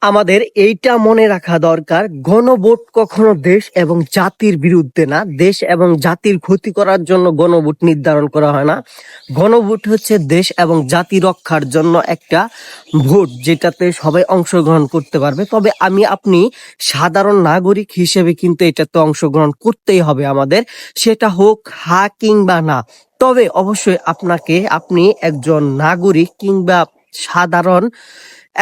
আমাদের এইটা মনে রাখা দরকার, গণভোট কখনো দেশ এবং জাতির বিরুদ্ধে না, দেশ এবং জাতির ক্ষতি করার জন্য গণভোট নির্ধারণ করা হয় না। গণভোট হচ্ছে দেশ এবং জাতি রক্ষার জন্য একটা ভোট, যেটাতে সবাই অংশগ্রহণ করতে পারবে। তবে আপনি সাধারণ নাগরিক হিসেবে কিন্তু এটাতে অংশগ্রহণ করতেই হবে আমাদের, সেটা হোক হা কিংবা না। তবে অবশ্যই আপনি একজন নাগরিক কিংবা সাধারণ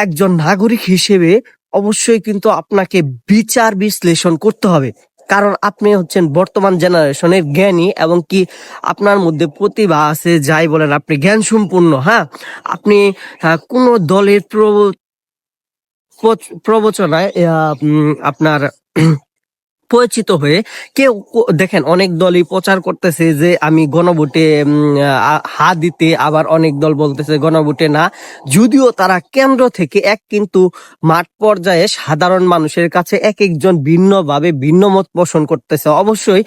একজন নাগরিক হিসেবে অবশ্যই কিন্তু আপনাকে বিচার বিশ্লেষণ করতে হবে। কারণ আপনি হচ্ছেন বর্তমান জেনারেশনের জ্ঞানী, এবং কি আপনার মধ্যে প্রতিভা আছে, যাই বলেন আপনি জ্ঞান সম্পূর্ণ। হ্যাঁ, আপনি কোন দলের প্রবচনায় আপনার পরিচিত হয়ে দেখেন, অনেক দলই প্রচার করতেছে যে আমি গণভোটে হা দিতে, আবার অনেক দল বলতেছে গণভোটে না। যদিও তারা কেন্দ্র থেকে কিন্তু মাঠ পর্যায়ে সাধারণ মানুষের কাছে এক একজন ভিন্নভাবে ভিন্ন মত পোষণ করতেছে। অবশ্যই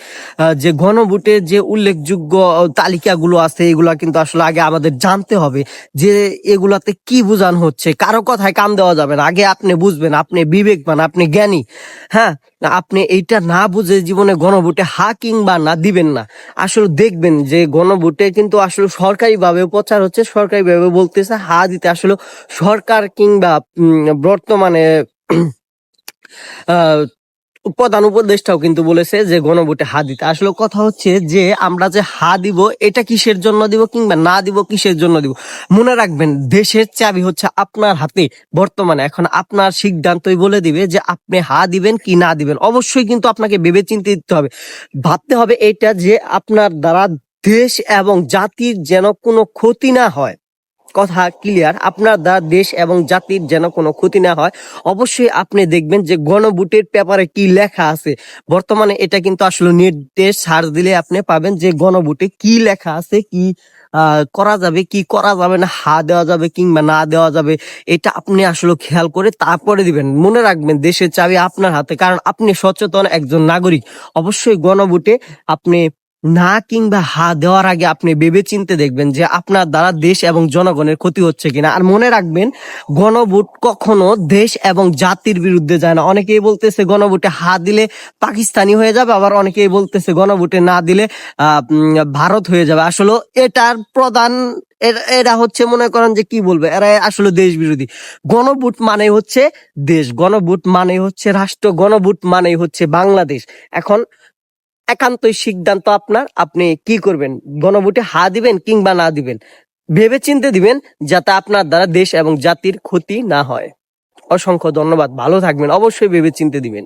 যে গণভোটের যে উল্লেখযোগ্য তালিকাগুলো আছে, এগুলা কিন্তু আসলে আগে আমাদের জানতে হবে যে এগুলাতে কি বোঝানো হচ্ছে। কারো কথায় কান দেওয়া যাবে না, আগে আপনি বুঝবেন, আপনি বিবেকবান, আপনি জ্ঞানী। হ্যাঁ, আপনি এইটা না বুঝে জীবনে গণভোটে হা কিংবা না দিবেন না। আসলে দেখবেন যে গণভোটে কিন্তু আসলে সরকারি ভাবে প্রচার হচ্ছে, সরকারি ভাবে বলতেছে হা দিতে। আসলে সরকার কিংবা বর্তমানে আহ প্রধান উপদেষ্টাও কিন্তু বলেছে যে গণভোটে হা দিতে। আসলে কথা হচ্ছে যে আমরা যে হা দিব, এটা কিসের জন্য দিব কিংবা না দিব কিসের জন্য দিব। মনে রাখবেন, দেশের চাবি হচ্ছে আপনার হাতে বর্তমানে। এখন আপনার সিদ্ধান্তই বলে দিবে যে আপনি হা দিবেন কি না দিবেন। অবশ্যই কিন্তু আপনাকে ভেবে চিন্তে দিতে হবে, ভাবতে হবে এটা যে আপনার দ্বারা দেশ এবং জাতির যেন কোনো ক্ষতি না হয়। কথা ক্লিয়ার? আপনার দ্বারা দেশ এবং জাতির যেন কোনো ক্ষতি না হয়। অবশ্যই আপনি দেখবেন যে গণভোটের পেপারে কি লেখা আছে। বর্তমানে এটা কিন্তু আসলে নেটে সার্চ দিলে আপনি পাবেন যে গণভোটে কি লেখা আছে, কি করা যাবে, কি করা যাবে না, হা দেওয়া যাবে কিংবা না দেওয়া যাবে। এটা আপনি আসলে খেয়াল করে তারপরে দিবেন। মনে রাখবেন, দেশের চাবি আপনার হাতে, কারণ আপনি সচেতন একজন নাগরিক। অবশ্যই গণভোটে আপনি না কিংবা হা দেওয়ার আগে আপনি ভেবে চিন্তে দেখবেন যে আপনার দ্বারা দেশ এবং জনগণের ক্ষতি হচ্ছে কিনা। আর মনে রাখবেন, গণভোট কখনো দেশ এবং জাতির বিরুদ্ধে যায় না। অনেকেই বলতেছে গণভোটে হা দিলে পাকিস্তানি হয়ে যাবে, আবার অনেকেই বলতেছে গণভোটে না দিলে ভারত হয়ে যাবে। আসলে এটার প্রধান এরা হচ্ছে, মনে করেন যে কি বলবে, এরা আসলে দেশ বিরোধী। গণভোট মানে হচ্ছে দেশ, গণভোট মানে হচ্ছে রাষ্ট্র, গণভোট মানে হচ্ছে বাংলাদেশ। এখন একান্তই সিদ্ধান্ত আপনার, আপনি কি করবেন, গণভোটে হা দিবেন কিংবা না দিবেন। ভেবে চিন্তে দিবেন, যাতে আপনার দ্বারা দেশ এবং জাতির ক্ষতি না হয়। অসংখ্য ধন্যবাদ, ভালো থাকবেন, অবশ্যই ভেবে চিন্তে দিবেন।